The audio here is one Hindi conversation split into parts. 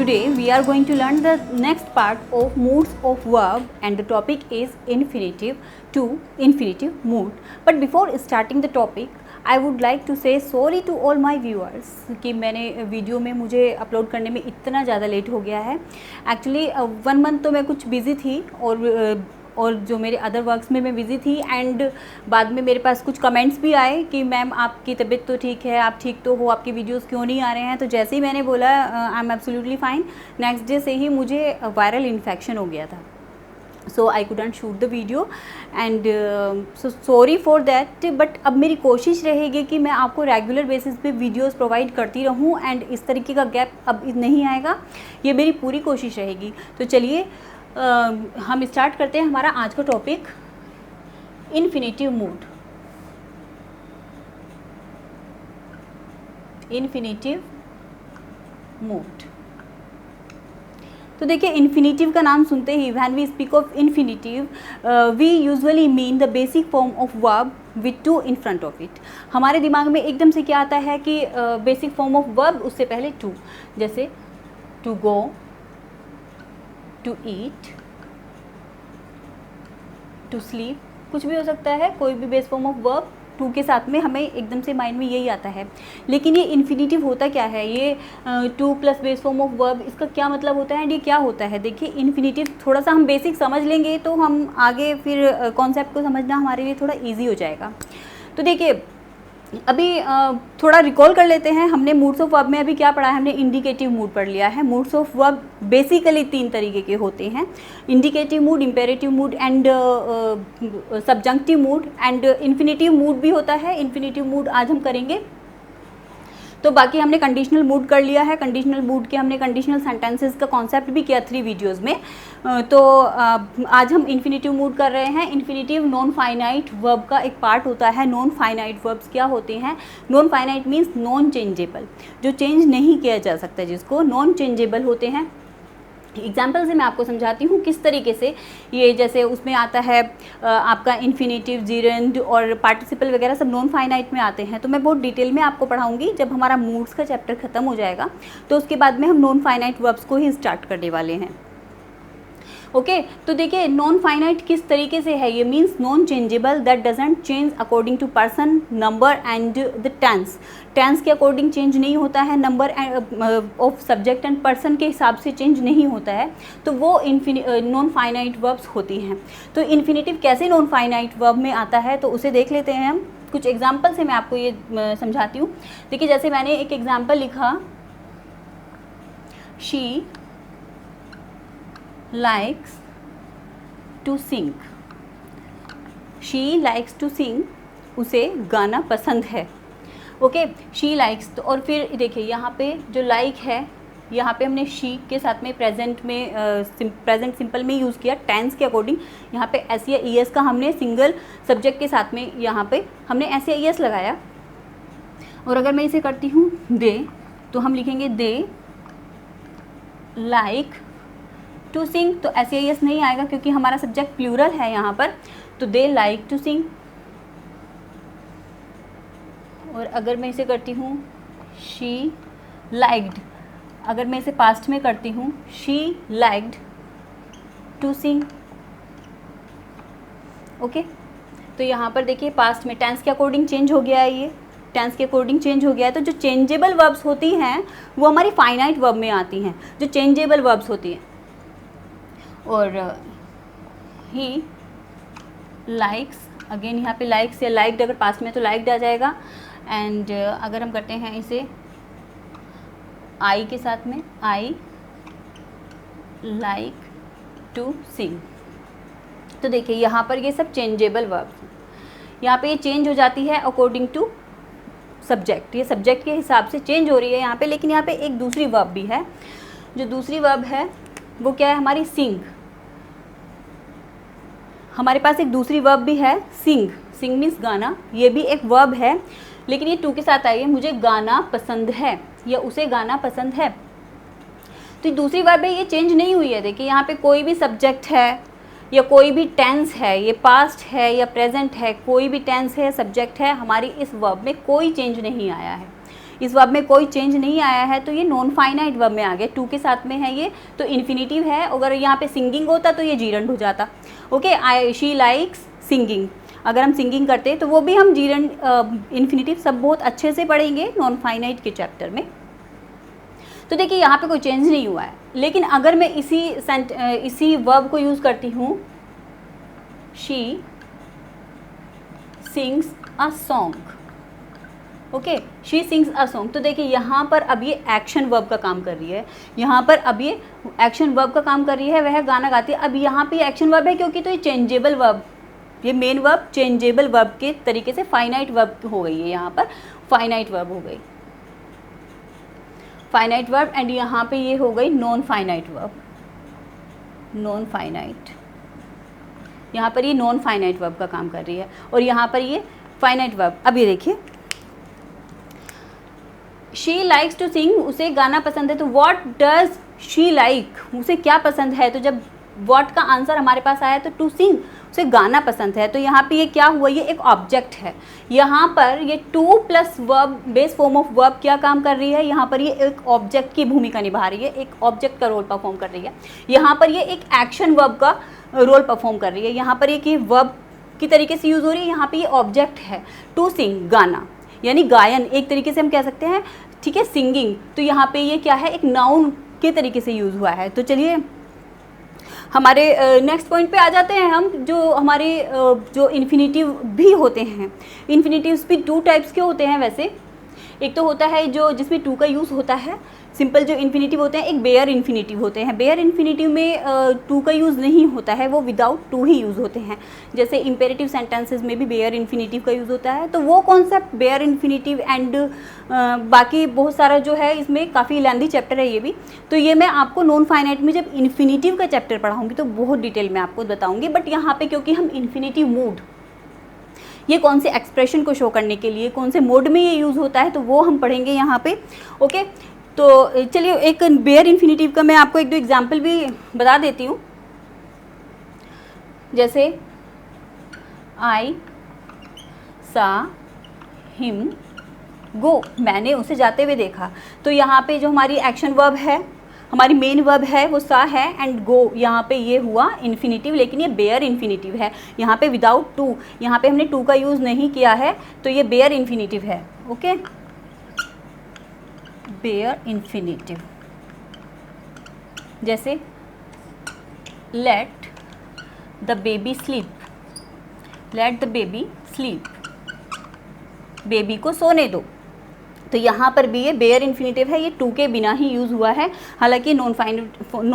Today we are going to learn the next part of moods of verb and the topic is infinitive to infinitive mood. But before starting the topic, I would like to say sorry to all my viewers कि मैंने वीडियो में मुझे अपलोड करने में इतना ज़्यादा लेट हो गया है. एक्चुअली 1 मंथ तो मैं कुछ बिज़ी थी और जो मेरे अदर वर्क्स में मैं बिज़ी थी एंड बाद में मेरे पास कुछ कमेंट्स भी आए कि मैम आपकी तबीयत तो ठीक है, आप ठीक तो हो, आपकी वीडियोस क्यों नहीं आ रहे हैं. तो जैसे ही मैंने बोला I am absolutely fine, next day से ही मुझे वायरल इन्फेक्शन हो गया था. So I couldn't shoot the video and so sorry for that. But अब मेरी कोशिश रहेगी कि मैं आपको रेगुलर बेसिस पे वीडियोस प्रोवाइड करती रहूं एंड इस तरीके का गैप अब नहीं आएगा, ये मेरी पूरी कोशिश रहेगी. तो चलिए हम स्टार्ट करते हैं हमारा आज का topic, infinitive mood. Infinitive mood. तो देखिए, इन्फिनिटिव का नाम सुनते ही when we speak of infinitive we usually mean the basic form of verb with to in front of it. हमारे दिमाग में एकदम से क्या आता है कि बेसिक फॉर्म ऑफ वर्ब, उससे पहले टू, जैसे to go, to eat, to sleep, कुछ भी हो सकता है. कोई भी base form of verb to के साथ में हमें एकदम से माइंड में यही आता है. लेकिन ये इन्फिनिटिव होता क्या है, ये to plus base form of verb, इसका क्या मतलब होता है एंड ये क्या होता है. देखिए, इन्फिनिटिव थोड़ा सा हम बेसिक समझ लेंगे तो हम आगे फिर कॉन्सेप्ट को समझना हमारे लिए थोड़ा ईजी हो जाएगा. तो देखिए, अभी थोड़ा रिकॉल कर लेते हैं. हमने मूड्स ऑफ वर्ब में अभी क्या पढ़ा है, हमने इंडिकेटिव मूड पढ़ लिया है. मूड्स ऑफ वर्ब बेसिकली 3 तरीके के होते हैं, indicative mood, imperative mood and subjunctive mood. And infinitive mood भी होता है. इन्फिनिटिव मूड आज हम करेंगे. तो बाकी हमने कंडीशनल मूड कर लिया है. कंडीशनल मूड के हमने कंडीशनल सेंटेंसेस का कॉन्सेप्ट भी किया 3 वीडियोज़ में. तो आज हम इन्फिनिटिव मूड कर रहे हैं. इन्फिनिटिव नॉन फाइनाइट वर्ब का एक पार्ट होता है. नॉन फाइनाइट वर्ब्स क्या होते हैं? Non finite means non changeable, जो चेंज नहीं किया जा सकता, जिसको नॉन चेंजेबल होते हैं. एग्जाम्पल से मैं आपको समझाती हूँ किस तरीके से ये, जैसे उसमें आता है आपका इन्फिनिटिव, जीरेंड और पार्टिसिपल वगैरह सब नॉन फाइनाइट में आते हैं. तो मैं बहुत डिटेल में आपको पढ़ाऊँगी जब हमारा मूड्स का चैप्टर ख़त्म हो जाएगा. तो उसके बाद में हम नॉन फाइनाइट वर्ब्स को ही स्टार्ट करने वाले हैं. ओके तो देखिए, नॉन फाइनाइट किस तरीके से है, ये means non changeable that doesn't change according to person, number and the tense. Tense के अकॉर्डिंग चेंज नहीं होता है, number of subject and person के हिसाब से चेंज नहीं होता है. तो वो नॉन फाइनाइट वर्ब्स होती हैं. तो इन्फिनिटिव कैसे नॉन फाइनाइट वर्ब में आता है, तो उसे देख लेते हैं हम. कुछ एग्जाम्पल से मैं आपको ये समझाती हूँ. देखिए, जैसे मैंने एक एग्जाम्पल लिखा, she likes to sing. She likes to sing. उसे गाना पसंद है. Okay, she likes. तो और फिर देखिए, यहाँ पे जो like है, यहाँ पे हमने she के साथ में प्रेजेंट में प्रेजेंट सिंपल में यूज़ किया टेंस के अकॉर्डिंग. यहाँ पे एस या ई एस का हमने सिंगल सब्जेक्ट के साथ में यहाँ पे हमने एस या ई एस लगाया. और अगर मैं इसे करती हूँ दे, तो हम लिखेंगे दे लाइक टू सिंग. तो एस या एस नहीं आएगा क्योंकि हमारा सब्जेक्ट प्लूरल है यहाँ पर. तो दे लाइक टू सिंग. और अगर मैं इसे करती हूँ शी लाइक्ड, अगर मैं इसे पास्ट में करती हूँ she liked to sing. Okay, तो यहाँ पर देखिए, पास्ट में टेंस के अकॉर्डिंग चेंज हो गया है. ये टेंस के अकॉर्डिंग चेंज हो गया है. तो जो चेंजेबल वर्ब्स होती हैं वो हमारी फाइनाइट वर्ब में आती हैं, जो चेंजेबल वर्ब्स होती हैं. और ही लाइक्स, अगेन यहाँ पे लाइक्स या लाइक्ड, अगर पास्ट में तो लाइक्ड आ जाएगा. एंड अगर हम करते हैं इसे आई के साथ में, आई लाइक टू सिंग. तो देखिए, यहाँ पर ये सब चेंजेबल वर्ब्स हैं. यहाँ पे ये चेंज हो जाती है अकॉर्डिंग टू सब्जेक्ट. ये सब्जेक्ट के हिसाब से चेंज हो रही है यहाँ पे. लेकिन यहाँ पे एक दूसरी वर्ब भी है. जो दूसरी वर्ब है वो क्या है, हमारी सिंग. हमारे पास एक दूसरी वर्ब भी है, सिंग. सिंग मीन्स गाना. ये भी एक वर्ब है, लेकिन ये टू के साथ आई है. मुझे गाना पसंद है या उसे गाना पसंद है. तो ये दूसरी वर्ब है, ये चेंज नहीं हुई है. देखिए, यहाँ पे कोई भी सब्जेक्ट है या कोई भी टेंस है, ये पास्ट है या प्रेजेंट है, कोई भी टेंस है, सब्जेक्ट है, हमारी इस वर्ब में कोई चेंज नहीं आया है. इस वर्ब में कोई चेंज नहीं आया है तो ये नॉन फाइनाइट वर्ब में आ गया, टू के साथ में है ये तो इन्फिनेटिव है। अगर यहाँ पे सिंगिंग होता तो ये जीरंड हो जाता। ओके, शी लाइक्स सिंगिंग, अगर हम सिंगिंग करते तो वो भी हम जीरंड इन्फिनेटिव सब बहुत अच्छे से पढ़ेंगे नॉन फाइनाइट के चैप्टर में। तो देखिए यहाँ पे कोई चेंज नहीं हुआ है, लेकिन अगर मैं इसी वर्ब को यूज़ करती हूँ, she sings a song, okay, she sings a song, तो देखिए यहाँ पर अब ये एक्शन वर्ब का काम कर रही है, यहाँ पर अब ये एक्शन वर्ब का काम कर रही है, वह गाना गाती है। अब यहाँ पे एक्शन वर्ब है क्योंकि तो ये चेंजेबल वर्ब, ये मेन वर्ब चेंजेबल वर्ब के तरीके से फाइनाइट वर्ब हो गई है, यहाँ पर फाइनाइट वर्ब हो गई, फाइनाइट वर्ब, एंड यहाँ पे ये हो गई non finite verb, non finite, यहाँ पर ये नॉन फाइनाइट वर्ब का काम कर रही है और यहाँ पर ये फाइनाइट वर्ब। अब ये देखिए, शी लाइक्स टू सिंग, उसे गाना पसंद है, तो व्हाट डज शी लाइक, उसे क्या पसंद है, तो जब व्हाट का आंसर हमारे पास आया तो टू सिंग, उसे गाना पसंद है, तो यहाँ पे ये क्या हुआ, ये एक ऑब्जेक्ट है। यहाँ पर ये two plus verb base form of verb क्या काम कर रही है, यहाँ पर ये एक ऑब्जेक्ट की भूमिका निभा रही है, एक ऑब्जेक्ट का रोल परफॉर्म कर रही है। यहाँ पर ये एक एक्शन वर्ब का रोल परफॉर्म कर रही है, यहाँ पर ये कि वर्ब की तरीके से यूज़ हो रही है, यहाँ पर ये ऑब्जेक्ट है टू सिंग, गाना यानी गायन एक तरीके से हम कह सकते हैं, ठीक है, सिंगिंग, तो यहाँ पे ये क्या है, एक नाउन के तरीके से यूज़ हुआ है। तो चलिए हमारे नेक्स्ट पॉइंट पे आ जाते हैं हम, जो हमारे जो इन्फिनेटिव भी होते हैं। इन्फिनेटिव्स भी टू टाइप्स के होते हैं वैसे, एक तो होता है जो जिसमें टू का यूज़ होता है, सिंपल जो इन्फिनेटिव होते हैं, एक बेयर इन्फिनेटिव होते हैं। बेयर इन्फिनेटिव में टू का यूज़ नहीं होता है, वो विदाउट टू ही यूज़ होते हैं, जैसे इम्पेरेटिव सेंटेंसेस में भी बेयर इन्फिनेटिव का यूज़ होता है। तो वो कॉन्सेप्ट बेयर इन्फिनेटिव एंड बाकी बहुत सारा जो है, इसमें काफ़ी लेंथी चैप्टर है ये भी, तो ये मैं आपको नॉन फाइनाइट में जब इन्फिनेटिव का चैप्टर पढ़ाऊँगी तो बहुत डिटेल में आपको बताऊँगी। बट यहाँ पर क्योंकि हम इन्फिनेटिव मूड, ये कौन से एक्सप्रेशन को शो करने के लिए कौन से मोड में ये यूज़ होता है, तो वो हम पढ़ेंगे यहाँ पे। ओके, तो चलिए एक बेयर इन्फिनेटिव का मैं आपको एक दो एग्जांपल भी बता देती हूँ। जैसे आई सा हिम गो, मैंने उसे जाते हुए देखा, तो यहाँ पे जो हमारी एक्शन वर्ब है, हमारी मेन वर्ब है वो सा है, एंड गो यहाँ पे ये हुआ इन्फिनेटिव, लेकिन ये बेयर इन्फिनेटिव है, यहाँ पे विदाउट टू, यहाँ पे हमने टू का यूज़ नहीं किया है, तो ये बेयर इन्फिनेटिव है। ओके, बेयर इन्फिनेटिव, जैसे let the baby sleep, let the baby sleep, baby को सोने दो, तो यहाँ पर भी ये बेयर इन्फिनेटिव है, ये टू के बिना ही यूज़ हुआ है, हालांकि नॉन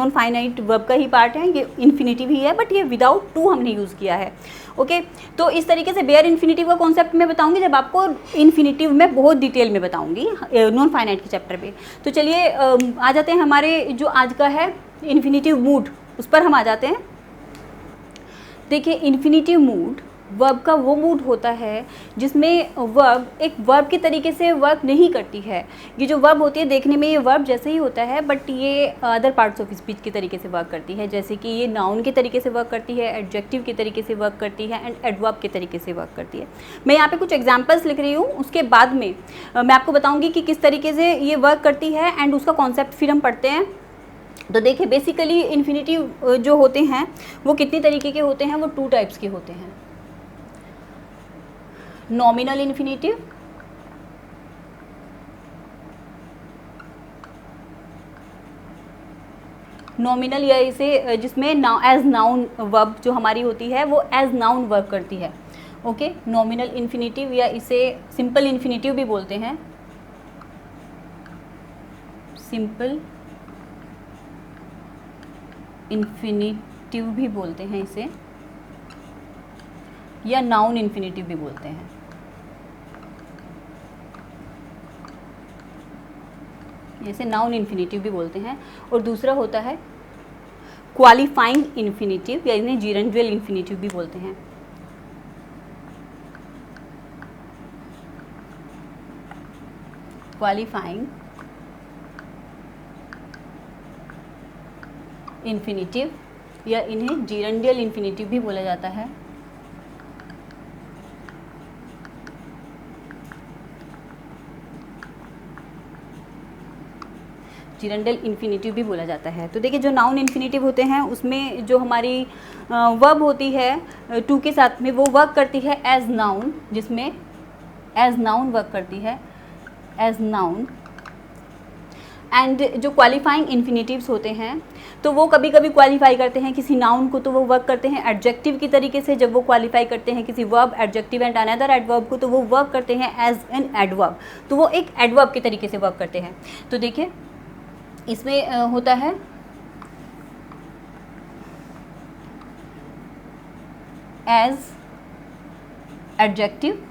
फाइनाइट वर्ब का ही पार्ट है, ये इन्फिनेटिव ही है, बट ये विदाउट टू हमने यूज़ किया है। ओके, तो इस तरीके से बेयर इन्फिनेटिव का कॉन्सेप्ट मैं बताऊंगी जब आपको इन्फिनेटिव में बहुत डिटेल में बताऊंगी नॉन फाइनाइट के चैप्टर पे। तो चलिए आ जाते हैं हमारे जो आज का है इन्फिनेटिव मूड, उस पर हम आ जाते हैं। देखिए, इन्फिनेटिव मूड वर्ब का वो मूड होता है जिसमें वर्ब एक वर्ब के तरीके से वर्क नहीं करती है। ये जो वर्ब होती है देखने में ये वर्ब जैसे ही होता है, बट ये अदर पार्ट्स ऑफ स्पीच के तरीके से वर्क करती है, जैसे कि ये नाउन के तरीके से वर्क करती है, एडजेक्टिव के तरीके से वर्क करती है, एंड एडवर्ब के तरीके से वर्क करती है। मैं यहाँ पे कुछ एग्जाम्पल्स लिख रही हूँ, उसके बाद में मैं आपको बताऊँगी कि किस तरीके से ये वर्क करती है, एंड उसका कॉन्सेप्ट फिर हम पढ़ते हैं। तो देखिए, बेसिकली इन्फिनेटिव जो होते हैं वो कितनी तरीके के होते हैं, वो टू टाइप्स के होते हैं। नॉमिनल इन्फिनेटिव, नॉमिनल या इसे जिसमें एज नाउन वर्ब जो हमारी होती है वो एज नाउन वर्क करती है। ओके, नॉमिनल इन्फिनेटिव या इसे सिंपल इन्फिनेटिव भी बोलते हैं, सिंपल इन्फिनेटिव भी बोलते हैं इसे, या नाउन इन्फिनेटिव भी बोलते हैं। जैसे नाउन इन्फिनेटिव भी बोलते हैं। और दूसरा होता है क्वालिफाइंग इन्फिनेटिव, या इन्हें जीरेंडुअल इन्फिनेटिव भी बोलते हैं। क्वालिफाइंग इन्फिनेटिव, या इन्हें जीरेंडुअल इन्फिनेटिव भी बोला जाता है। जिरंडल इन्फिनेटिव भी बोला जाता है। तो देखिए जो नाउन इन्फिनेटिव होते हैं उसमें जो हमारी वर्ब होती है टू के साथ में वो वर्क करती है एज नाउन, जिसमें एज नाउन वर्क करती है एज नाउन। एंड जो क्वालिफाइंग इन्फिनेटिव्स होते हैं तो वो कभी कभी क्वालिफाई करते हैं किसी नाउन को, तो वो वर्क करते हैं एडजेक्टिव की तरीके से। जब वो क्वालिफाई करते हैं किसी verb, adjective and another adverb को, तो वो वर्क करते हैं एज एन एडवर्ब, तो वो एक एडवर्ब के तरीके से वर्क करते हैं। तो देखिए इसमें होता है as adjective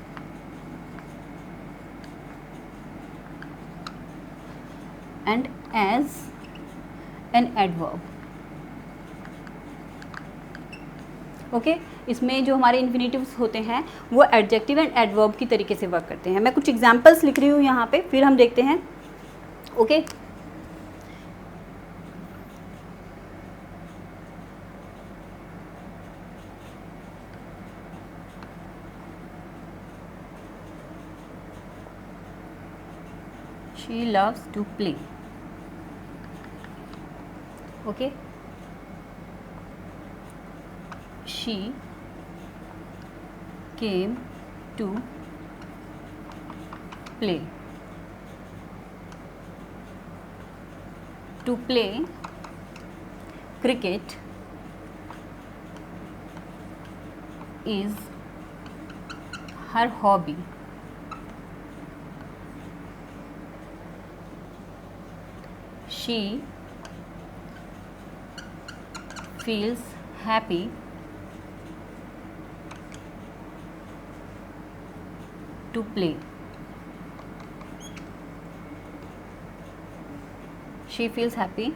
and as an adverb. Okay, इसमें जो हमारे इन्फिनेटिव्स होते हैं वो एडजेक्टिव एंड एडवर्ब की तरीके से वर्क करते हैं। मैं कुछ एग्जांपल्स लिख रही हूँ यहाँ पे, फिर हम देखते हैं। Okay, she loves to play. Okay, she came to play. To play cricket is her hobby. She feels happy to play. She feels happy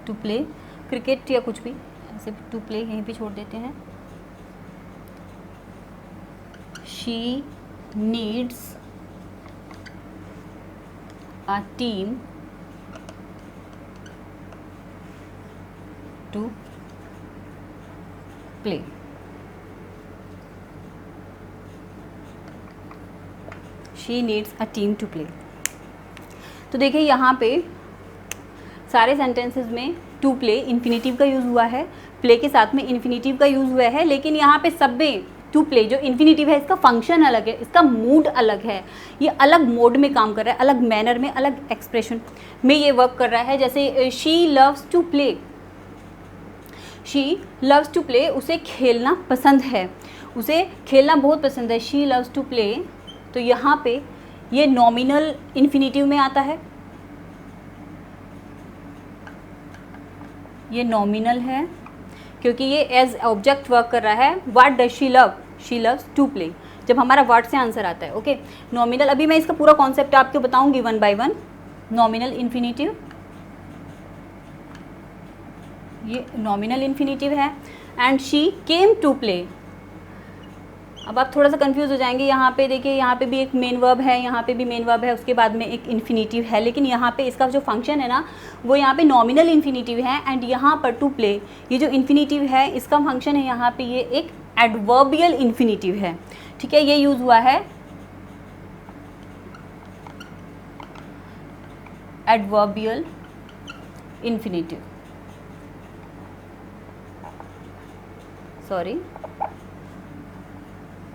to play cricket या कुछ भी ऐसे to play यहीं पे छोड़ देते हैं। She needs a team to play. She needs a team to play. तो देखिए यहाँ पे सारे सेंटेंसेस में टू प्ले इन्फिनेटिव का यूज़ हुआ है, प्ले के साथ में इन्फिनेटिव का यूज़ हुआ है, लेकिन यहाँ पे सब में टू प्ले जो इन्फिनेटिव है इसका फंक्शन अलग है, इसका मूड अलग है, ये अलग मोड में काम कर रहा है, अलग मैनर में, अलग एक्सप्रेशन में ये वर्क कर रहा है। जैसे she loves to play, she loves to play, उसे खेलना पसंद है, उसे खेलना बहुत पसंद है, शी लव्स टू प्ले। तो यहाँ पे ये नॉमिनल इन्फिनेटिव में आता है, ये नॉमिनल है क्योंकि ये एज ऑब्जेक्ट वर्क कर रहा है। What does she love, she loves to play, जब हमारा वर्ड से आंसर आता है। ओके, नॉमिनल, अभी मैं इसका पूरा कॉन्सेप्ट आपको बताऊंगी one by one. Nominal infinitive, ये नॉमिनल इन्फिनेटिव है। And she came to play, अब आप थोड़ा सा कंफ्यूज हो जाएंगे। यहाँ पे देखिए, यहाँ पे भी एक मेन वर्ब है, यहाँ पे भी मेन वर्ब है, उसके बाद में एक इन्फिनेटिव है, लेकिन यहाँ पे इसका जो फंक्शन है ना वो यहाँ पे नॉमिनल इन्फिनेटिव है। एंड यहाँ पर टू प्ले, ये जो इन्फिनेटिव है इसका फंक्शन है यहाँ पे ये एक एडवर्बियल इन्फिनेटिव है। ठीक है, ये यूज़ हुआ है adverbial infinitive, sorry,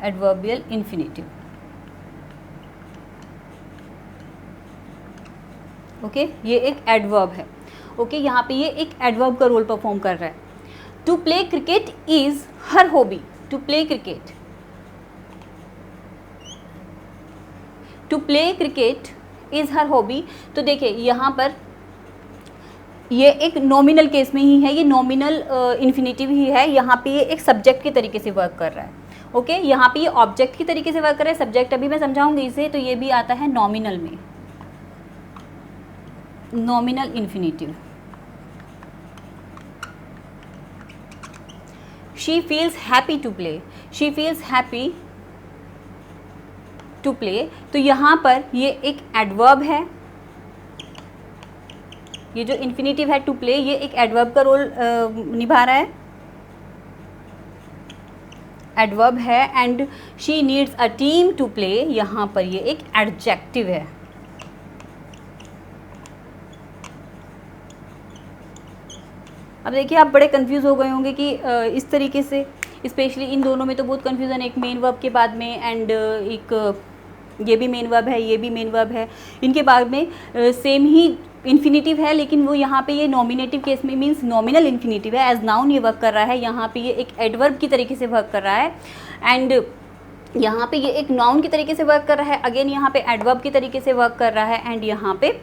adverbial infinitive. Okay, ये एक एडवर्ब है। ओके, यहाँ पे ये एक एडवर्ब का रोल परफॉर्म कर रहा है। To play cricket is her hobby, to play cricket, to play cricket is her hobby. तो देखिए यहाँ पर ये एक नॉमिनल केस में ही है, ये नॉमिनल इन्फिनेटिव ही है। यहाँ पे ये एक सब्जेक्ट के तरीके से वर्क कर रहा है। ओके, यहाँ पे ये ऑब्जेक्ट की तरीके से वर्क कर रहा है, सब्जेक्ट अभी मैं समझाऊंगी इसे। तो ये भी आता है नॉमिनल में, nominal infinitive. She feels happy to play, she feels happy to play. तो यहाँ पर ये एक एडवर्ब है, ये जो इन्फिनेटिव है टू प्ले ये एक एडवर्ब का रोल निभा रहा है, एडवर्ब है। And she needs a team to play, यहाँ पर ये एक एडजेक्टिव है, अब देखिए आप बड़े कंफ्यूज हो गए होंगे कि इस तरीके से, स्पेशली इन दोनों में तो बहुत कंफ्यूजन, एक मेन वर्ब के बाद में एंड एक ये भी मेन वर्ब है, ये भी मेन वर्ब है, इनके बाद में सेम ही इन्फिनेटिव है, लेकिन वो यहाँ पे ये नॉमिनेटिव केस में मीन्स नॉमिनल इन्फिनेटिव है, एज नाउन ये वर्क कर रहा है, यहाँ पे ये एक एडवर्ब की तरीके से वर्क कर रहा है, एंड यहाँ पे ये एक नाउन की तरीके से वर्क कर रहा है, अगेन यहाँ पे एडवर्ब की तरीके से वर्क कर रहा है, एंड यहाँ पे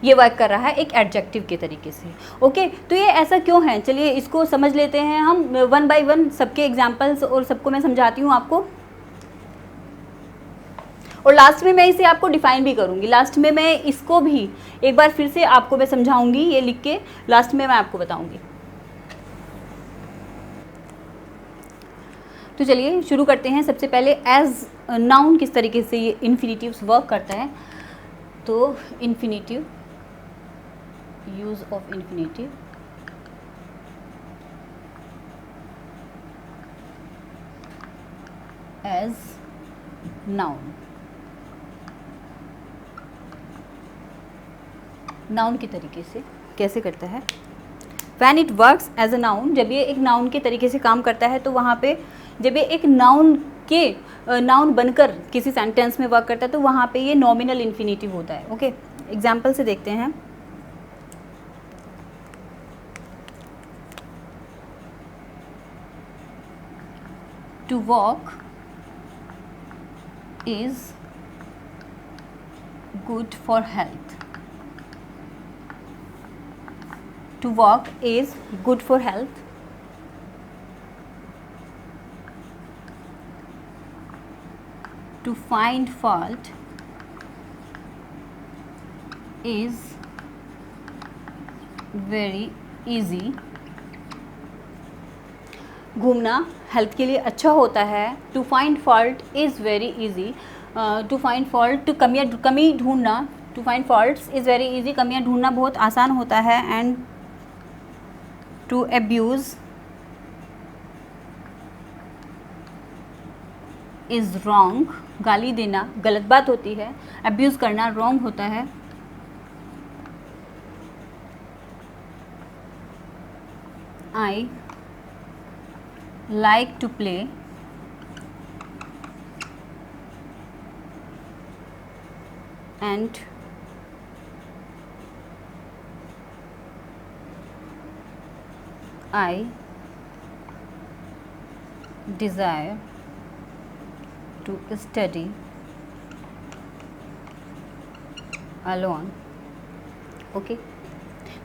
ये वर्क कर रहा है एक एडजेक्टिव के तरीके से। ओके, तो ये ऐसा क्यों है, चलिए इसको समझ लेते हैं हम वन बाय वन, सबके एग्जाम्पल्स और सबको मैं समझाती हूँ आपको, और लास्ट में मैं इसे आपको डिफाइन भी करूँगी, लास्ट में मैं इसको भी एक बार फिर से आपको मैं समझाऊंगी, ये लिख के लास्ट में मैं आपको बताऊंगी। तो चलिए शुरू करते हैं। सबसे पहले एज नाउन किस तरीके से ये इन्फिनेटिव्स वर्क करता है, तो infinitive, use of infinitive, as noun, noun के तरीके से कैसे करता है। When it works as a noun, जब ये एक नाउन के तरीके से काम करता है, तो वहाँ पे जब ये एक नाउन बनकर किसी सेंटेंस में वर्क करता है, तो वहाँ पे ये नॉमिनल इन्फिनेटिव होता है। ओके, एग्जाम्पल से देखते हैं। To walk is good for health, to walk is good for health, to find fault is very easy, घूमना हेल्थ के लिए अच्छा होता है, to find fault is very easy, to find fault, कमी ढूंढना, to find faults is very easy, कमियां ढूंढना बहुत आसान होता है, and to abuse is wrong, गाली देना गलत बात होती है, abuse करना wrong होता है। I like to play and I desire to study alone। Okay,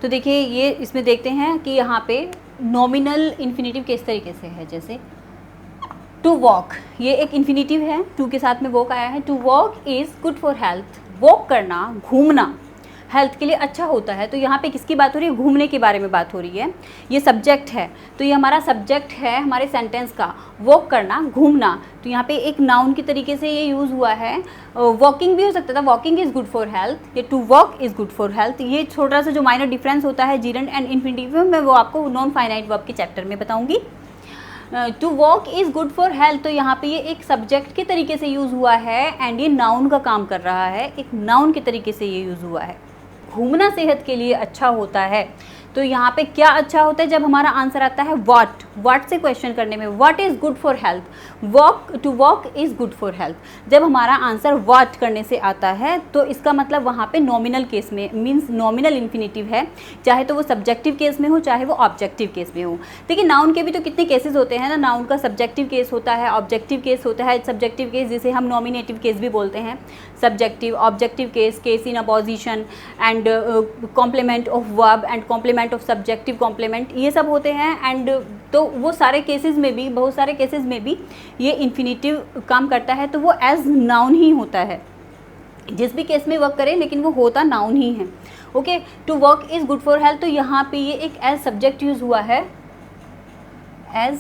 तो देखिए ये इसमें देखते हैं कि यहाँ पे नॉमिनल इन्फिनेटिव किस तरीके से है। जैसे टू वॉक, ये एक इन्फिनेटिव है, टू के साथ में वॉक आया है। To walk is good for health, walk करना, घूमना हेल्थ के लिए अच्छा होता है। तो यहाँ पे किसकी बात हो रही है, घूमने के बारे में बात हो रही है। ये सब्जेक्ट है, तो ये हमारा सब्जेक्ट है हमारे सेंटेंस का, वॉक करना, घूमना। तो यहाँ पे एक नाउन की तरीके से ये यूज़ हुआ है। वॉकिंग भी हो सकता था, walking is good for health, ये to walk is good for health. ये छोटा सा जो माइनर डिफरेंस होता है जीरेंड एंड इन्फिनेटिव में, वो आपको नॉन फाइनाइट वर्ब के चैप्टर में बताऊँगी। To walk is good for health, तो यहाँ पे ये एक सब्जेक्ट के तरीके से यूज़ हुआ है एंड ये नाउन का काम कर रहा है, एक नाउन के तरीके से ये यूज़ हुआ है। घूमना सेहत के लिए अच्छा होता है, तो यहाँ पे क्या अच्छा होता है, जब हमारा आंसर आता है व्हाट से क्वेश्चन करने में, what is good for health, to walk is good for health. जब हमारा आंसर व्हाट करने से आता है, तो इसका मतलब वहाँ पे नॉमिनल केस में, मीन्स नॉमिनल इन्फिनेटिव है, चाहे तो वो सब्जेक्टिव केस में हो चाहे वो ऑब्जेक्टिव केस में हो। देखिए नाउन के भी तो कितने केसेस होते हैं ना, नाउन का सब्जेक्टिव केस होता है, ऑब्जेक्टिव केस होता है। सब्जेक्टिव केस जिसे हम नॉमिनेटिव केस भी बोलते हैं, subjective, objective case, case in apposition and complement of verb and complement of subjective complement, ये सब होते हैं। एंड तो वो सारे केसेस में भी, बहुत सारे केसेस में भी ये इन्फिनेटिव काम करता है, तो वो एज नाउन ही होता है। जिस भी केस में वर्क करे लेकिन वो होता नाउन ही है। Okay, to work is good for health, तो यहाँ पे ये एक एज सब्जेक्ट यूज़ हुआ है, as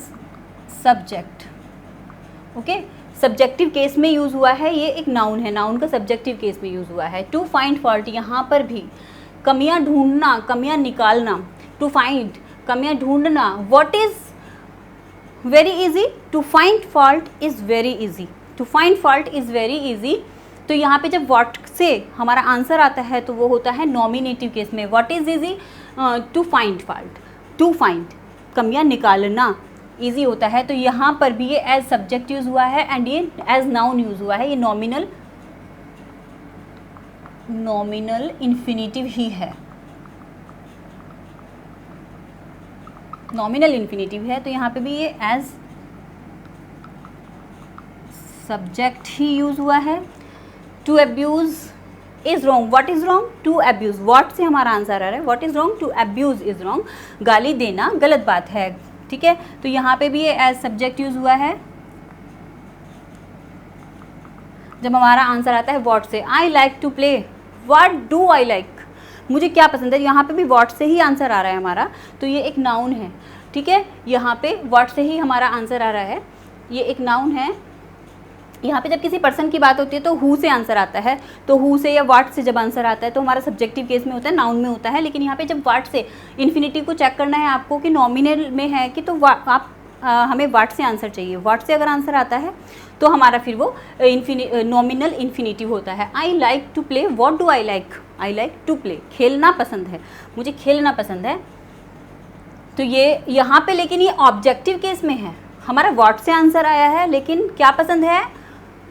subject. Okay, subjective case में यूज़ हुआ है, ये एक नाउन है, नाउन का सब्जेक्टिव केस में यूज़ हुआ है। टू फाइंड फॉल्ट, यहाँ पर भी कमियाँ ढूंढना, कमियाँ निकालना, टू फाइंड, कमियाँ ढूंढना। What is very easy, to find fault is very easy, to find fault is very easy. तो यहाँ पे जब व्हाट से हमारा आंसर आता है तो वो होता है नॉमिनेटिव केस में। What is easy, to find fault. To find, कमियां निकालना ईजी होता है। तो यहाँ पर भी ये एज सब्जेक्ट यूज हुआ है एंड ये एज नाउन यूज हुआ है। ये नॉमिनल इन्फिनिटिव ही है, नॉमिनल इन्फिनिटिव है। तो यहाँ पे भी ये एज सब्जेक्ट ही यूज हुआ है। To abuse is wrong, what is wrong, to abuse, what से हमारा आंसर आ रहा है, what is wrong, to abuse is wrong, गाली देना गलत बात है, ठीक है। तो यहाँ पे भी ये एज सब्जेक्ट यूज हुआ है जब हमारा आंसर आता है व्हाट से। I like to play, what do I like, मुझे क्या पसंद है, यहाँ पे भी व्हाट से ही आंसर आ रहा है हमारा, तो ये एक नाउन है, ठीक है। यहाँ पे व्हाट से ही हमारा आंसर आ रहा है, ये एक नाउन है। यहाँ पे जब किसी पर्सन की बात होती है तो हु से आंसर आता है, तो हु से या व्हाट से जब आंसर आता है तो हमारा सब्जेक्टिव केस में होता है, नाउन में होता है। लेकिन यहाँ पे जब व्हाट से, इन्फिनिटिव को चेक करना है आपको कि नॉमिनल में है कि, तो आप हमें व्हाट से आंसर चाहिए, व्हाट से अगर आंसर आता है तो हमारा फिर वो नॉमिनल इन्फिनिटिव होता है। I like to play, what do I like to play, खेलना पसंद है, मुझे खेलना पसंद है। तो ये यहाँ पे, लेकिन ये ऑब्जेक्टिव केस में है, हमारा व्हाट से आंसर आया है लेकिन क्या पसंद है,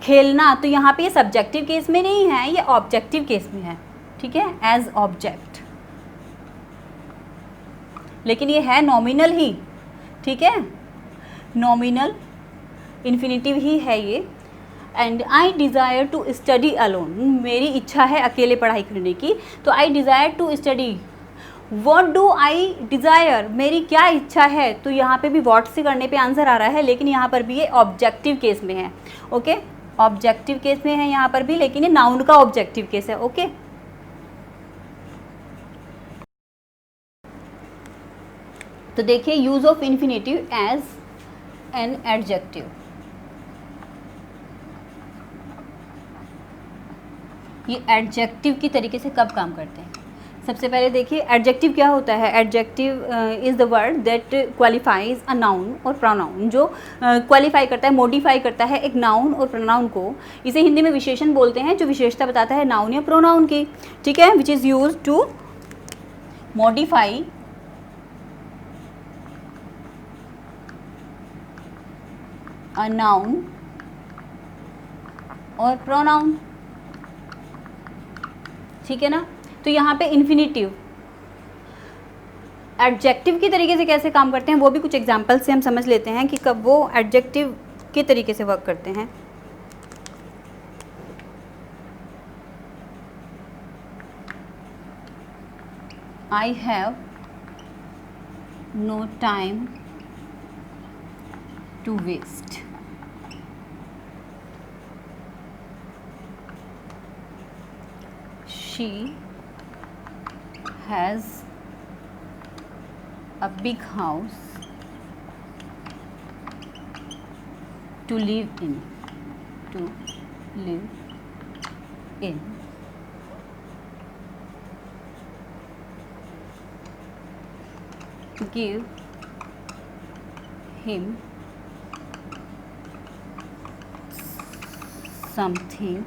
खेलना। तो यहाँ पे ये सब्जेक्टिव केस में नहीं है, ये ऑब्जेक्टिव केस में है, ठीक है, एज ऑब्जेक्ट, लेकिन ये है नॉमिनल ही, ठीक है, नॉमिनल इन्फिनिटिव ही है ये। And I desire to study alone, मेरी इच्छा है अकेले पढ़ाई करने की, तो I desire to study, what do I desire, मेरी क्या इच्छा है, तो यहाँ पे भी व्हाट से करने पे आंसर आ रहा है, लेकिन यहाँ पर भी ये ऑब्जेक्टिव केस में है, ओके, ऑब्जेक्टिव केस में है यहाँ पर भी, लेकिन ये नाउन का ऑब्जेक्टिव केस है, ओके। तो देखिए use of infinitive as an adjective, ये एडजेक्टिव की तरीके से कब काम करते हैं। सबसे पहले देखिए एडजेक्टिव क्या होता है। Adjective is the word that qualifies a noun और प्रोनाउन, जो क्वालिफाई करता है, मॉडिफाई करता है एक नाउन और प्रोनाउन को। इसे हिंदी में विशेषण बोलते हैं, जो विशेषता बताता है नाउन या प्रोनाउन की, ठीक है, which is use to modify a noun और प्रोनाउन, ठीक है ना। तो यहाँ पे इन्फिनिटिव एडजेक्टिव की तरीके से कैसे काम करते हैं वो भी कुछ एग्जांपल से हम समझ लेते हैं कि कब वो एडजेक्टिव के तरीके से वर्क करते हैं। I have no time to waste, she has a big house to live in, give him something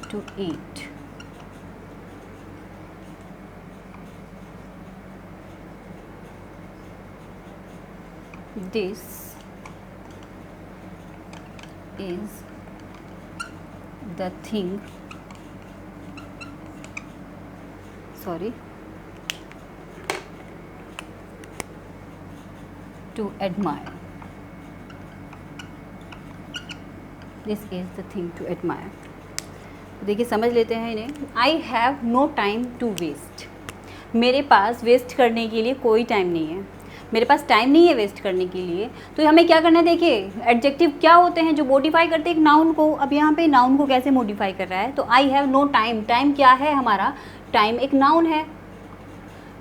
to eat, this is the thing, to admire, this is the thing to admire। देखिए समझ लेते हैं इन्हें। I have no time to waste, मेरे पास वेस्ट करने के लिए कोई टाइम नहीं है, मेरे पास टाइम नहीं है वेस्ट करने के लिए। तो हमें क्या करना है, देखिए एडजेक्टिव क्या होते हैं, जो मॉडिफाई करते हैं एक नाउन को। अब यहाँ पे नाउन को कैसे मॉडिफाई कर रहा है, तो I have no time, time क्या है हमारा, टाइम एक नाउन है,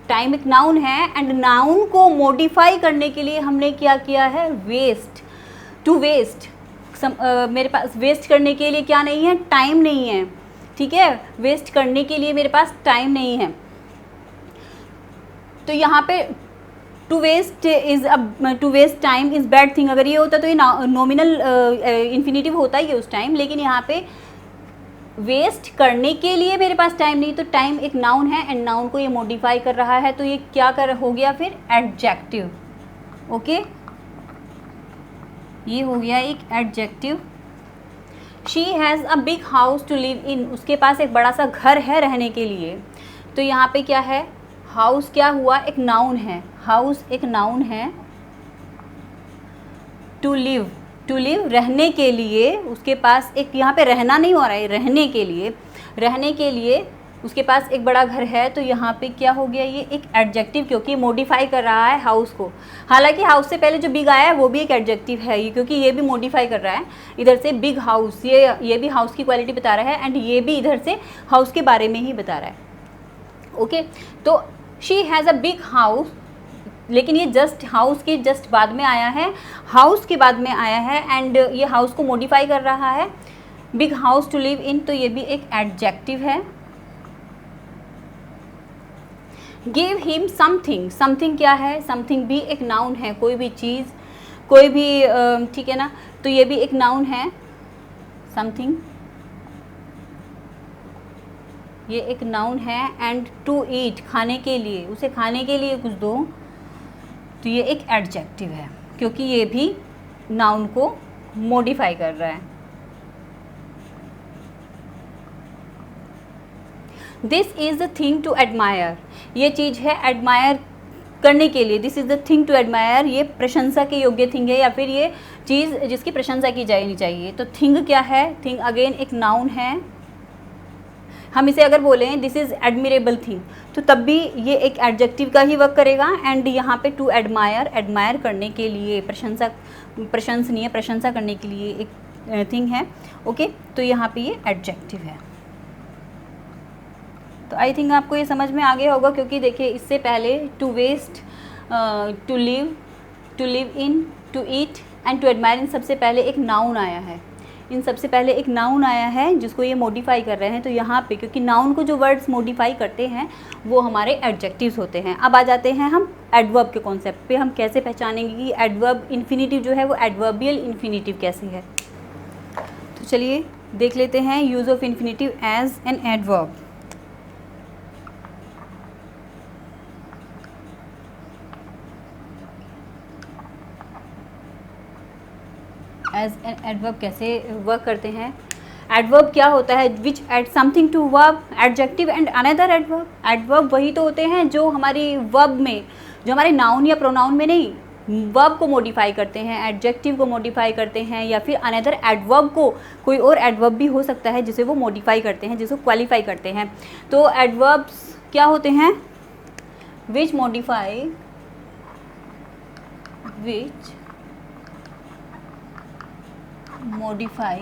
टाइम एक नाउन है, एंड नाउन को मॉडिफाई करने के लिए हमने क्या किया है, वेस्ट, टू वेस्ट। मेरे पास वेस्ट करने के लिए क्या नहीं है, टाइम नहीं है, ठीक है, वेस्ट करने के लिए मेरे पास टाइम नहीं है। तो यहाँ पे to waste time is bad thing, अगर ये होता तो ये नॉमिनल इन्फिनिटिव होता ही है उस टाइम, लेकिन यहाँ पे वेस्ट करने के लिए मेरे पास टाइम नहीं, तो टाइम एक नाउन है एंड नाउन को ये मॉडिफाई कर रहा है, तो ये क्या कर हो गया फिर एडजेक्टिव। ओके, ये हो गया एक adjective. She has a big house to live in, उसके पास एक बड़ा सा घर है रहने के लिए। तो यहाँ पे क्या है, हाउस क्या हुआ, एक नाउन है, हाउस एक नाउन है। टू लिव, टू लिव रहने के लिए, उसके पास एक, यहाँ पे रहना नहीं हो रहा है, रहने के लिए, रहने के लिए उसके पास एक बड़ा घर है। तो यहाँ पे क्या हो गया, ये एक एडजेक्टिव, क्योंकि मॉडिफाई कर रहा है हाउस को। हालांकि हाउस से पहले जो बिग आया है वो भी एक एडजेक्टिव है ये, क्योंकि ये भी मॉडिफाई कर रहा है इधर से बिग हाउस, ये भी हाउस की क्वालिटी बता रहा है एंड ये भी इधर से हाउस के बारे में ही बता रहा है। ओके, तो she has a big house, लेकिन ये जस्ट हाउस के जस्ट बाद में आया है, हाउस के बाद में आया है एंड ये हाउस को मॉडिफाई कर रहा है, big house to live in, तो ये भी एक एडजेक्टिव है। गिव हिम समथिंग, समथिंग क्या है, समथिंग भी एक नाउन है, कोई भी चीज़, कोई भी, ठीक है ना, तो ये भी एक नाउन है समथिंग, ये एक नाउन है। एंड टू ईट, खाने के लिए, उसे खाने के लिए कुछ दो, तो ये एक एडजेक्टिव है, क्योंकि ये भी नाउन को मॉडिफाई कर रहा है। This is the thing to admire, ये चीज़ है एडमायर करने के लिए, this is the thing to admire, ये प्रशंसा के योग्य थिंग है या फिर ये चीज़ जिसकी प्रशंसा की जानी चाहिए। तो थिंग क्या है, थिंग अगेन एक नाउन है। हम इसे अगर बोलें दिस इज़ एडमिरेबल थिंग, तो तब भी ये एक एडजेक्टिव का ही वर्क करेगा। एंड यहाँ पे टू एडमायर, एडमायर करने के लिए, प्रशंसा, प्रशंसनीय, प्रशंसा करने के लिए एक थिंग है। ओके, तो यहाँ पे ये एडजेक्टिव है। तो आई थिंक आपको ये समझ में आ गया होगा, क्योंकि देखिए इससे पहले to waste, to live in, to eat and to admire, इन सबसे पहले एक नाउन आया है, इन सबसे पहले एक नाउन आया है जिसको ये मॉडिफाई कर रहे हैं। तो यहाँ पे क्योंकि नाउन को जो वर्ड्स मॉडिफाई करते हैं वो हमारे एडजेक्टिव्स होते हैं। अब आ जाते हैं हम एडवर्ब के कॉन्सेप्ट पे, हम कैसे पहचानेंगे कि एडवर्ब इन्फिनिटिव जो है वो एडवर्बियल इन्फिनिटिव कैसे है। तो चलिए देख लेते हैं use of infinitive as an adverb. As an adverb कैसे वर्क करते हैं। एडवर्ब क्या होता है, which add something to verb, adjective and another adverb. Adverb वही तो होते हैं जो हमारी वर्ब में, जो हमारे नाउन या प्रोनाउन में नहीं, वर्ब को मॉडिफाई करते हैं, एडजेक्टिव को मॉडिफाई करते हैं, या फिर अनदर एडवर्ब को, कोई और एडवर्ब भी हो सकता है जिसे वो मॉडिफाई करते हैं, जिसे क्वालिफाई करते हैं। तो एडवर्ब्स क्या होते हैं, which modify, which modify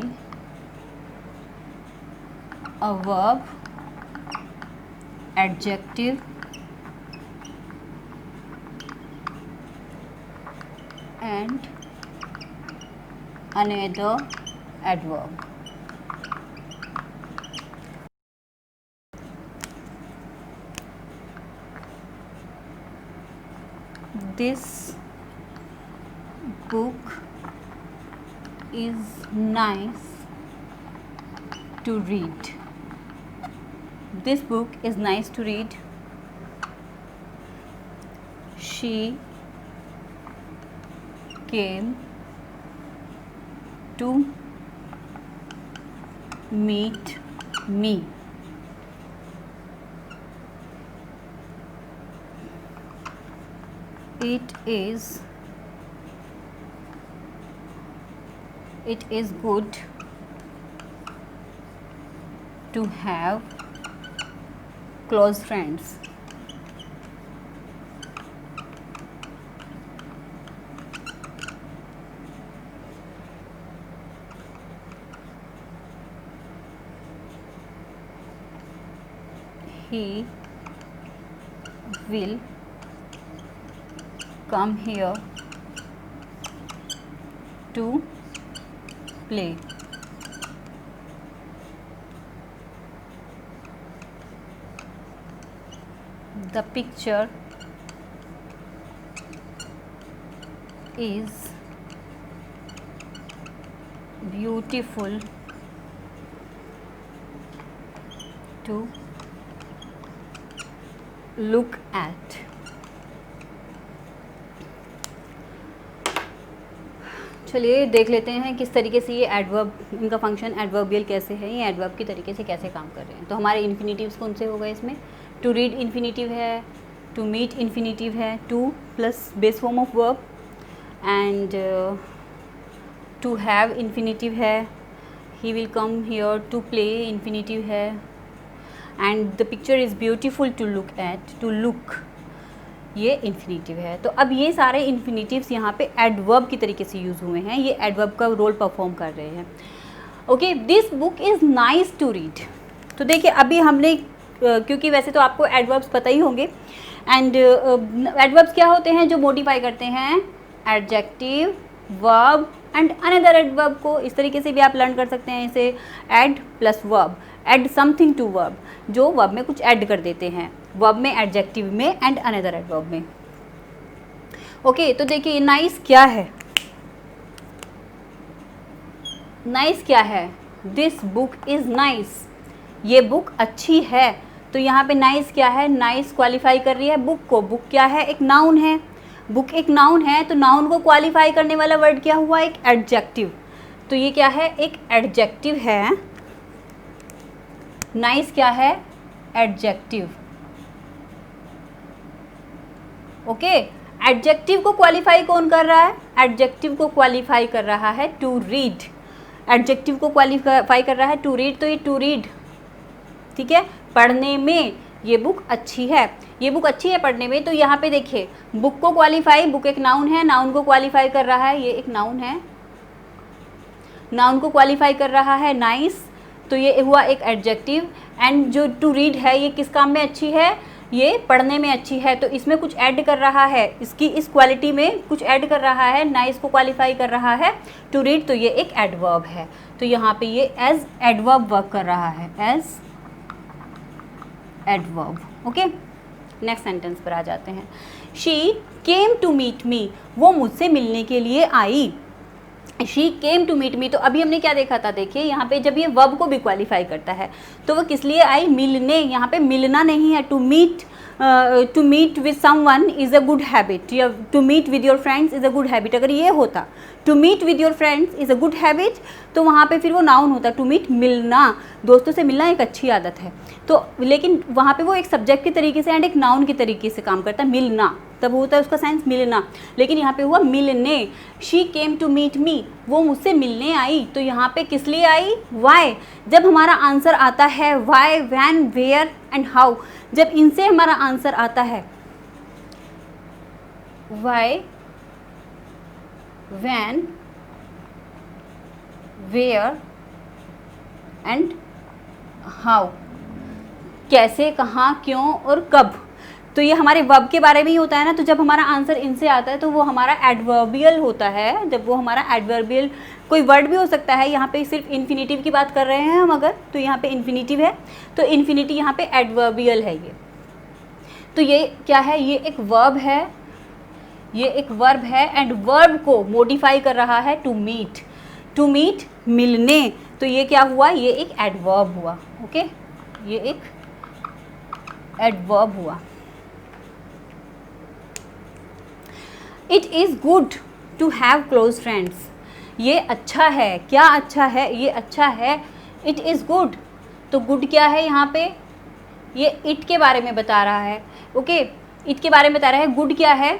a verb, adjective and another adverb. This book is nice to read. This book is nice to read. She came to meet me. It is good to have close friends. He will come here to play. The picture is beautiful to look at. चलिए देख लेते हैं किस तरीके से ये एडवर्ब, इनका फंक्शन एडवर्बियल कैसे है, ये एडवर्ब की तरीके से कैसे काम कर रहे हैं। तो हमारे इन्फिनेटिव्स कौन से हो गए इसमें, टू रीड इन्फिनेटिव है, टू मीट इन्फिनेटिव है, to plus base form of verb, and to have infinitive है, he will come here, to play infinitive है, and the picture is beautiful to look at, to look ये इन्फिनेटिव है। तो अब ये सारे इन्फिनेटिव्स यहाँ पे एडवर्ब की तरीके से यूज़ हुए हैं, ये एडवर्ब का रोल परफॉर्म कर रहे हैं। Okay, this book is nice to read. तो देखिए अभी हमने क्योंकि वैसे तो आपको एडवर्ब्स पता ही होंगे, एंड एडवर्ब्स क्या होते हैं जो मॉडिफाई करते हैं, adjective, verb and another adverb को। इस तरीके से भी आप लर्न कर सकते हैं इसे, add plus verb, add something to verb, जो वर्ब में कुछ ऐड कर देते हैं, वर्ब में, एडजेक्टिव में एंड अनदर एडवर्ब में। ओके, तो देखिए नाइस क्या है, नाइस क्या है, दिस बुक इज़ नाइस, ये बुक अच्छी है। तो यहाँ पे नाइस क्या है, नाइस क्वालिफाई कर रही है बुक को, बुक क्या है, एक नाउन है, बुक एक नाउन है, तो नाउन को क्वालिफाई करने वाला वर्ड क्या हुआ, एक एडजेक्टिव। तो ये क्या है, एक एडजेक्टिव है, नाइस क्या है, एडजेक्टिव। ओके, एडजेक्टिव को क्वालिफाई कौन कर रहा है, एडजेक्टिव को क्वालिफाई कर रहा है टू रीड, एडजेक्टिव को क्वालिफाई कर रहा है टू रीड, तो ये टू रीड, ठीक है, पढ़ने में ये बुक अच्छी है, ये बुक अच्छी है पढ़ने में। तो यहाँ पे देखिए बुक को क्वालिफाई, बुक एक नाउन है, नाउन को क्वालिफाई कर रहा है, ये एक नाउन है, नाउन को क्वालिफाई कर रहा है नाइस, तो ये हुआ एक एडजेक्टिव। एंड जो टू रीड है ये किस काम में अच्छी है, ये पढ़ने में अच्छी है, तो इसमें कुछ ऐड कर रहा है, इसकी इस क्वालिटी में कुछ ऐड कर रहा है, नाइस को क्वालिफाई कर रहा है टू रीड, तो ये एक एडवर्ब है। तो यहाँ पे ये एज एडवर्ब वर्क कर रहा है, as adverb. Okay, next sentence पर आ जाते हैं। She came to meet me, वो मुझसे मिलने के लिए आई, she came to meet me. तो अभी हमने क्या देखा था, देखिए यहाँ पे जब ये वर्ब को भी क्वालिफाई करता है तो वो किस लिए आई, मिलने, यहाँ पे मिलना नहीं है, to meet with someone is a good habit, या to meet with your friends is a good habit. अगर ये होता to meet with your friends is a good habit, तो वहाँ पे फिर वो नाउन होता, टू मीट मिलना, दोस्तों से मिलना एक अच्छी आदत है। तो लेकिन वहाँ पे वो एक सब्जेक्ट के तरीके से एंड एक नाउन के तरीके से काम करता है, मिलना, तब होता है उसका सेंस मिलना, लेकिन यहाँ पे हुआ मिलने। She came to meet me, वो मुझसे मिलने आई, तो यहाँ पे किस लिए आई, वाई। जब हमारा आंसर आता है why, when, where and how, जब इनसे हमारा आंसर आता है why, when, where and how, कैसे, कहाँ, क्यों और कब, तो ये हमारे वर्ब के बारे में ही होता है ना। तो जब हमारा आंसर इनसे आता है तो वो हमारा एडवर्बियल होता है, जब वो हमारा एडवर्बियल, कोई वर्ड भी हो सकता है, यहाँ पे सिर्फ इन्फिनेटिव की बात कर रहे हैं हम अगर, तो यहाँ पे इन्फिनेटिव है, तो इन्फिनिटी यहाँ पे एडवर्बियल है ये। तो ये क्या है, ये एक वर्ब है, ये एक वर्ब है, एंड वर्ब को मॉडिफाई कर रहा है टू मीट, टू मीट मिलने, तो ये क्या हुआ, ये एक एडवर्ब हुआ। ओके, ये एक एडवर्ब हुआ। It is good to have close friends, ये अच्छा है, क्या अच्छा है, ये अच्छा है, इट इज़ गुड, तो गुड क्या है यहाँ पे, ये इट के बारे में बता रहा है। ओके, इट के बारे में बता रहा है, गुड क्या है,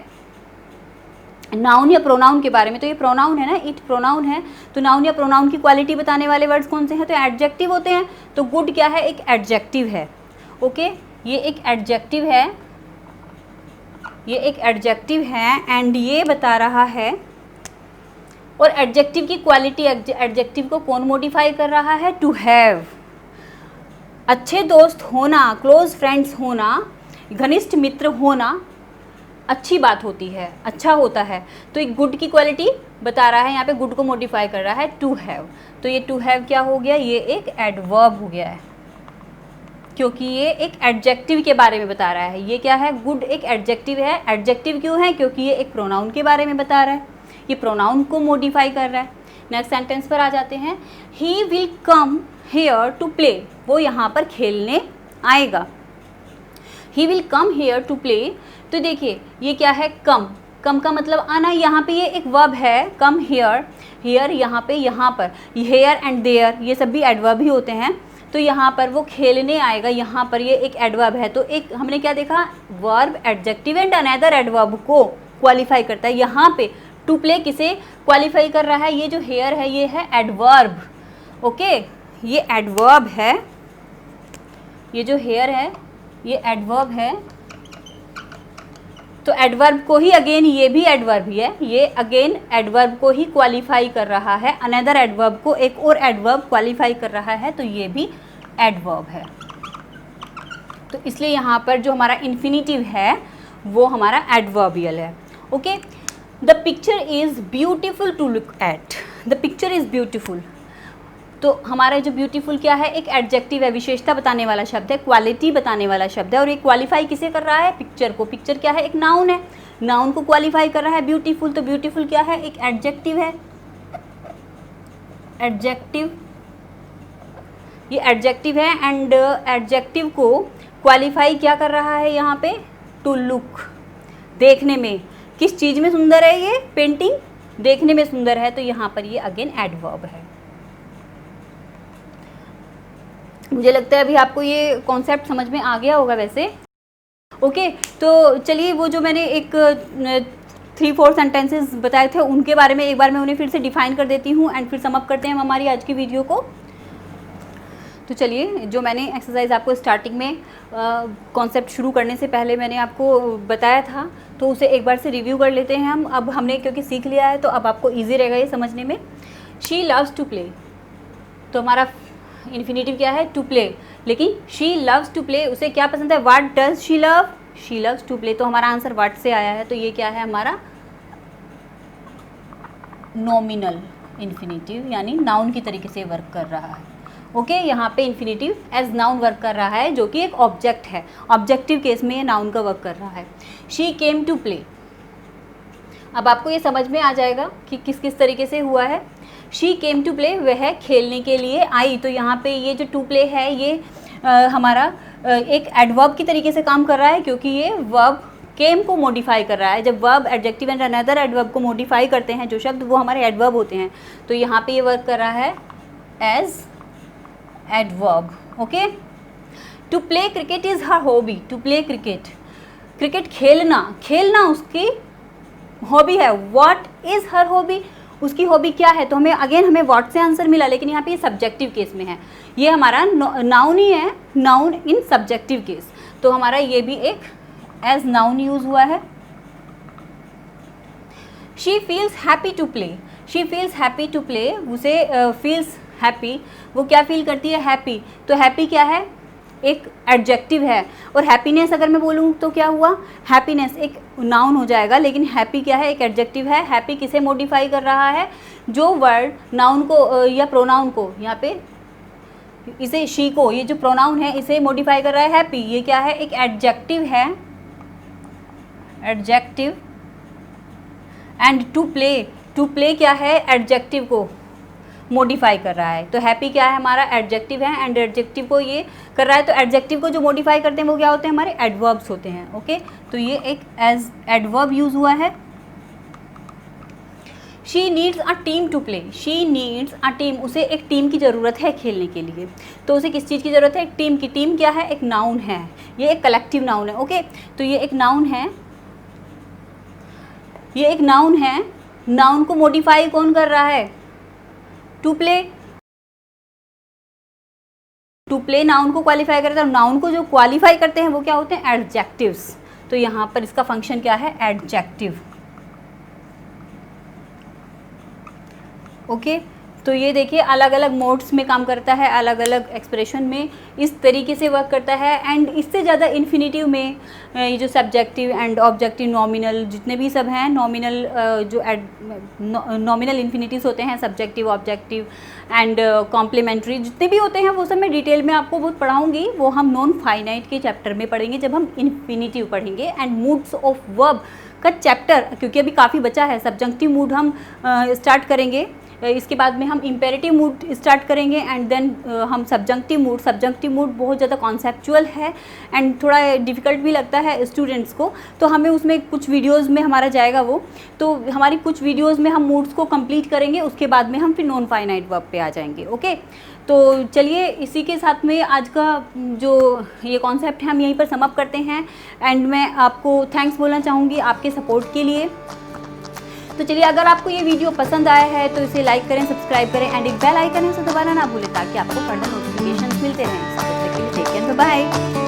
नाउन या प्रोनाउन के बारे में, तो ये प्रोनाउन है ना, इट प्रोनाउन है, तो नाउन या प्रोनाउन की क्वालिटी बताने वाले वर्ड्स कौन से हैं, तो एडजेक्टिव होते हैं, तो गुड क्या है, एक एडजेक्टिव है। ओके, ये एक एडजेक्टिव है, ये एक एडजेक्टिव है, एंड ये बता रहा है, और एडजेक्टिव की क्वालिटी, एडजेक्टिव को कौन मॉडिफाई कर रहा है, टू हैव, अच्छे दोस्त होना, क्लोज फ्रेंड्स होना, घनिष्ठ मित्र होना अच्छी बात होती है, अच्छा होता है, तो एक गुड की क्वालिटी बता रहा है, यहाँ पे गुड को मॉडिफाई कर रहा है टू हैव, तो ये टू हैव क्या हो गया, ये एक एडवर्ब हो गया है, क्योंकि ये एक एडजेक्टिव के बारे में बता रहा है। ये क्या है, गुड एक एडजेक्टिव है, एडजेक्टिव क्यों है, क्योंकि ये एक प्रोनाउन के बारे में बता रहा है, ये प्रोनाउन को मॉडिफाई कर रहा है। नेक्स्ट सेंटेंस पर आ जाते हैं। He will come here to play, वो यहाँ पर खेलने आएगा। He will come here to play. तो देखिए ये क्या है, कम, कम का मतलब आना। यहाँ पे ये एक वर्ब है, कम हेयर, हेयर यहाँ पे, यहाँ पर हेयर एंड देयर ये सब भी एडवर्ब ही होते हैं। तो यहाँ पर वो खेलने आएगा, यहाँ पर ये एक एडवर्ब है। तो एक हमने क्या देखा, verb, adjective and another adverb को क्वालिफाई करता है। यहाँ पे टू प्ले किसे क्वालिफाई कर रहा है, ये जो हेयर है ये है एडवर्ब। ओके, ये एडवर्ब है, ये जो हेयर है ये एडवर्ब है। तो एडवर्ब को ही अगेन, ये भी एडवर्ब ही है, ये अगेन एडवर्ब को ही क्वालिफाई कर रहा है। अनदर एडवर्ब को एक और एडवर्ब क्वालिफाई कर रहा है, तो ये भी एडवर्ब है। तो इसलिए यहाँ पर जो हमारा इन्फिनिटिव है वो हमारा एडवर्बियल है। Okay, the picture is beautiful to look at. The picture is beautiful, तो हमारा जो ब्यूटीफुल क्या है, एक एडजेक्टिव है, विशेषता बताने वाला शब्द है, क्वालिटी बताने वाला शब्द है। और ये क्वालिफाई किसे कर रहा है, पिक्चर को। पिक्चर क्या है, एक नाउन है, नाउन को क्वालिफाई कर रहा है ब्यूटीफुल। तो ब्यूटीफुल क्या है, एक एडजेक्टिव है, एडजेक्टिव, ये एडजेक्टिव है। एंड एडजेक्टिव को क्वालिफाई क्या कर रहा है यहाँ पे, टू लुक, देखने में। किस चीज़ में सुंदर है, ये पेंटिंग देखने में सुंदर है, तो यहाँ पर ये अगेन एडवर्ब है। मुझे लगता है अभी आपको ये कॉन्सेप्ट समझ में आ गया होगा वैसे। ओके, तो चलिए वो जो मैंने एक 3-4 सेंटेंसेस बताए थे उनके बारे में एक बार मैं उन्हें फिर से डिफाइन कर देती हूँ एंड फिर सम अप करते हैं हम हमारी आज की वीडियो को। तो चलिए, जो मैंने एक्सरसाइज आपको स्टार्टिंग में कॉन्सेप्ट शुरू करने से पहले मैंने आपको बताया था, तो उसे एक बार से रिव्यू कर लेते हैं हम। अब हमने क्योंकि सीख लिया है तो अब आपको ईजी रहेगा ये समझने में। शी लव्स टू प्ले, तो हमारा इन्फिनिटिव क्या है, टू प्ले। लेकिन शी लव्स टू प्ले, उसे क्या पसंद है, what does she love, she loves to play. तो हमारा आंसर व्हाट से आया है, तो ये क्या है हमारा नॉमिनल इन्फिनिटिव, यानी नाउन की तरीके से वर्क कर रहा है। ओके, यहाँ पे इन्फिनिटिव एज नाउन वर्क कर रहा है, जो कि एक ऑब्जेक्ट है। ऑब्जेक्टिव केस में ये नाउन का वर्क कर रहा है। शी केम टू प्ले, अब आपको ये समझ में आ जाएगा कि किस किस तरीके से हुआ है। शी केम टू प्ले, वह खेलने के लिए आई। तो यहाँ पे ये जो टू प्ले है ये हमारा एक एडवर्ब की तरीके से काम कर रहा है, क्योंकि ये वर्ब केम को मॉडिफाई कर रहा है। जब verb, adjective and another adverb को मॉडिफाई करते हैं जो शब्द, वो हमारे एडवर्ब होते हैं। तो यहाँ पे ये वर्क कर रहा है as adverb. Okay, to play cricket is her hobby. To play cricket, cricket खेलना, खेलना उसकी हॉबी है। व्हाट इज़ हर हॉबी, उसकी हॉबी क्या है। तो हमें व्हाट से आंसर मिला, लेकिन यहाँ पे ये सब्जेक्टिव केस में है, ये हमारा नाउन ही है, नाउन इन सब्जेक्टिव केस। तो हमारा ये भी एक एज नाउन यूज हुआ है। She feels happy to play, she feels happy to play, उसे फील्स हैप्पी, वो क्या फील करती है, हैप्पी। तो हैप्पी क्या है, एक एडजेक्टिव है। और हैप्पीनेस अगर मैं बोलूँ तो क्या हुआ, हैप्पीनेस एक नाउन हो जाएगा, लेकिन हैप्पी क्या है, एक एडजेक्टिव है। हैप्पी किसे मॉडिफाई कर रहा है, जो वर्ड नाउन को या प्रोनाउन को, यहाँ पे इसे शी को, ये जो प्रोनाउन है इसे मॉडिफाई कर रहा है हैप्पी। ये क्या है, एक एडजेक्टिव है, adjective. And to play, to play क्या है, एडजेक्टिव को मॉडिफाई कर रहा है। तो हैप्पी क्या है, हमारा एडजेक्टिव है, एंड एडजेक्टिव को ये कर रहा है। तो एडजेक्टिव को जो मॉडिफाई करते हैं वो क्या होते हैं, हमारे एडवर्ब्स होते हैं। ओके, तो ये एक एज एडवर्ब यूज हुआ है। She needs a team to play, she needs a team, उसे एक टीम की ज़रूरत है खेलने के लिए। तो उसे किस चीज़ की ज़रूरत है, एक टीम की। टीम क्या है, एक नाउन है, ये एक कलेक्टिव नाउन है। ओके, तो ये एक नाउन है, ये एक नाउन है। नाउन को मॉडिफाई कौन कर रहा है, to play. To play noun को क्वालिफाई करता है, नाउन को जो क्वालिफाई करते हैं वो क्या होते हैं, एडजेक्टिव्स। तो यहाँ पर इसका फंक्शन क्या है, एडजेक्टिव। ओके, तो ये देखिए अलग अलग मोड्स में काम करता है, अलग अलग एक्सप्रेशन में इस तरीके से वर्क करता है। एंड इससे ज़्यादा इन्फिनिटिव में ये जो सब्जेक्टिव एंड ऑब्जेक्टिव, नॉमिनल, जितने भी सब हैं नॉमिनल, जो नॉमिनल इन्फिनिटीव्स होते हैं, सब्जेक्टिव, ऑब्जेक्टिव एंड कॉम्प्लीमेंट्री, जितने भी होते हैं वो सब मैं डिटेल में आपको बहुत पढ़ाऊँगी। वो हम नॉन फाइनाइट के चैप्टर में पढ़ेंगे जब हम इन्फिनिटिव पढ़ेंगे। एंड मूड्स ऑफ वर्ब का चैप्टर, क्योंकि अभी काफ़ी बचा है, सब्जेक्टिव मूड हम स्टार्ट करेंगे इसके बाद में हम इम्पेरेटिव मूड स्टार्ट करेंगे एंड देन हम सब्जंक्टिव मूड बहुत ज़्यादा कॉन्सेप्चुअल है एंड थोड़ा डिफ़िकल्ट भी लगता है स्टूडेंट्स को, तो हमें उसमें कुछ वीडियोज़ में हमारा जाएगा वो, तो हमारी कुछ वीडियोज़ में हम मूड्स को कंप्लीट करेंगे, उसके बाद में हम फिर नॉन फाइनाइट वर्ब पे आ जाएंगे। ओके, तो चलिए इसी के साथ में आज का जो ये कॉन्सेप्ट है हम यहीं पर समअप करते हैं एंड मैं आपको थैंक्स बोलना चाहूँगी आपके सपोर्ट के लिए। तो चलिए, अगर आपको ये वीडियो पसंद आया है तो इसे लाइक करें, सब्सक्राइब करें एंड एक बेल आइकन है उसे दबाना ना भूलें ताकि आपको फर्दर नोटिफिकेशंस मिलते रहें। तब तक के लिए टेक केयर, बाय।